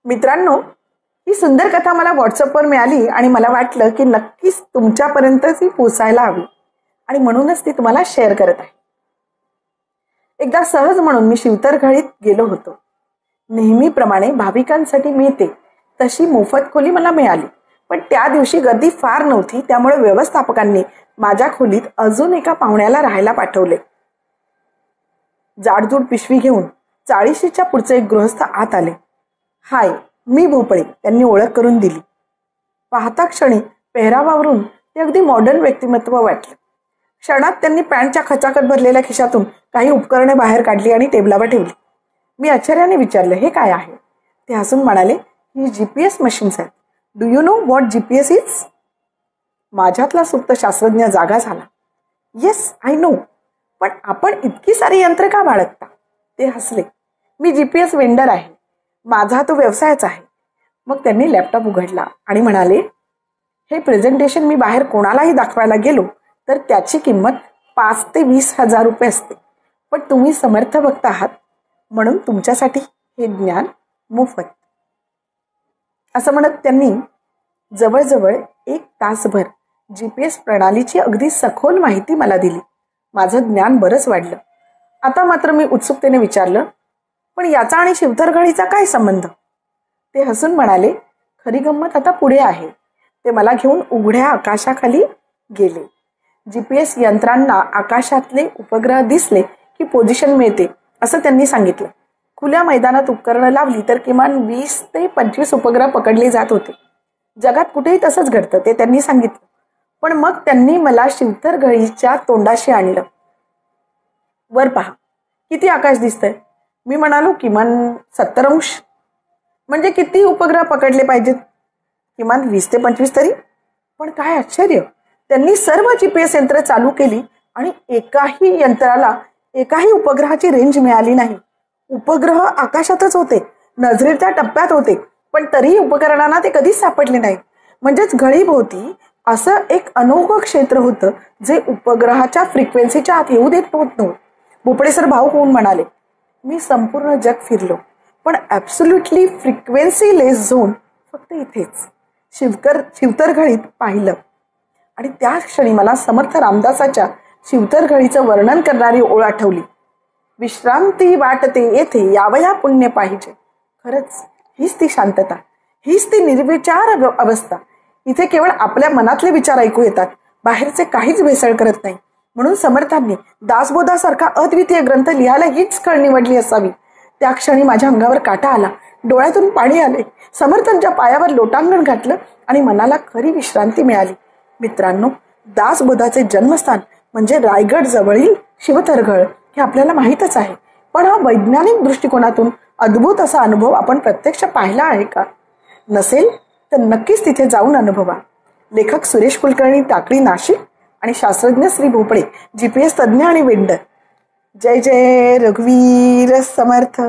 मित्रांनो, ही सुंदर कथा मला व्हॉट्सअपवर मिळाली आणि मला वाटलं की नक्कीच तुमच्यापर्यंत ती पोचायला हवी आणि म्हणूनच ती तुम्हाला शेअर करत आहे. एकदा सहज म्हणून मी शिवतरघळीत गेलो होतो. नेहमीप्रमाणे भाविकांसाठी मिळते तशी मोफत खोली मला मिळाली, पण त्या दिवशी गर्दी फार नव्हती. त्यामुळे व्यवस्थापकांनी माझ्या खोलीत अजून एका पाहुण्याला राहायला पाठवले. जाडजूड पिशवी घेऊन 40च्या पुढचे एक गृहस्थ आत आले. हाय, मी भोपळे, त्यांनी ओळख करून दिली. पाहता क्षणी पेहरावावरून ते अगदी मॉडर्न व्यक्तिमत्व वाटलं. क्षणात त्यांनी पॅन्टच्या खचाखट भरलेल्या खिशातून काही उपकरणे बाहेर काढली आणि टेबलावर ठेवली. मी आश्चर्याने विचारलं, हे काय आहे? ते हसून म्हणाले, ही GPS मशीन्स आहेत. Do you know what GPS is? माझ्यातला सुप्त शास्त्रज्ञ जागा झाला. येस, आय नो, पण आपण इतकी सारी यंत्रे का बाळगता? ते हसले. मी GPS वेंडर आहे, माझा तो व्यवसायच आहे. मग त्यांनी लॅपटॉप उघडला आणि म्हणाले, हे प्रेझेंटेशन मी बाहेर कोणालाही दाखवायला गेलो तर त्याची किंमत 5 ते 20 हजार रुपये असते, पण तुम्ही समर्थ भक्त आहात म्हणून तुमच्यासाठी हे ज्ञान मोफत. असं म्हणत त्यांनी जवळजवळ 1 तासभर GPS प्रणालीची अगदी सखोल माहिती मला दिली. माझं ज्ञान बरंच वाढलं. आता मात्र मी उत्सुकतेने विचारलं, पण याचा आणि शिवतरघळीचा काय संबंध? ते हसून म्हणाले, खरी गंमत आता पुढे आहे. ते मला घेऊन उघड्या आकाशाखाली गेले. GPS यंत्रांना आकाशातले उपग्रह दिसले की पोझिशन मिळते असं त्यांनी सांगितलं. खुल्या मैदानात उपकरणं लावली तर किमान 20 ते 25 उपग्रह पकडले जात होते. जगात कुठेही तसंच घडतं, ते त्यांनी सांगितलं. पण मग त्यांनी मला शिवतरघळीच्या तोंडाशी आणलं. वर पहा, किती आकाश दिसतंय? मी म्हणालो, किमान 70 अंश. म्हणजे किती उपग्रह पकडले पाहिजेत? किमान 20 ते 25 तरी. पण काय आश्चर्य, त्यांनी सर्व GPS यंत्र चालू केली आणि एकाही यंत्राला एकाही उपग्रहाची रेंज मिळाली नाही. उपग्रह आकाशातच होते, नजरेच्या टप्प्यात होते, पण तरीही उपकरणांना ते कधीच सापडले नाही. म्हणजेच घडीभोवती असं एक अनोखं क्षेत्र होतं जे उपग्रहाच्या फ्रिक्वेन्सीच्या आत येऊ देत नव्हतं. भोपळे सर भाऊक होऊन म्हणाले, मी संपूर्ण जग फिरलो, पण ॲब्सोल्युटली फ्रिक्वेन्सी लेस झोन फक्त इथेच शिवतरघळीत पाहिलं. आणि त्या क्षणी मला समर्थ रामदासाच्या शिवतरघळीचं वर्णन करणारी ओळ आठवली. विश्रांती वाटते येथे यावया पुण्य पाहिजे. खरंच हीच ती शांतता, हीच ती निर्विचार अवस्था. इथे केवळ आपल्या मनातले विचार ऐकू येतात, बाहेरचे काहीच भेसळ करत नाही. म्हणून समर्थांनी दासबोधासारखा अद्वितीय ग्रंथ लिहायला हीच कळ निवडली असावी. त्या क्षणी माझ्या अंगावर काटा आला, डोळ्यातून पाणी आले. समर्थांच्या पायावर लोटांगण घातलं आणि मनाला खरी विश्रांती मिळाली. मित्रांनो, दासबोधाचे जन्मस्थान म्हणजे रायगड जवळील शिवतरघळ हे आपल्याला माहीतच आहे. पण हा वैज्ञानिक दृष्टिकोनातून अद्भुत असा अनुभव आपण प्रत्यक्ष पाहिला आहे का? नसेल तर नक्कीच तिथे जाऊन अनुभवा. लेखक सुरेश कुलकर्णी, टाकळी, नाशिक आणि शास्त्रज्ञ श्री भोपळे, GPS तज्ज्ञ आणि वेंडर. जय जय रघुवीर समर्थ.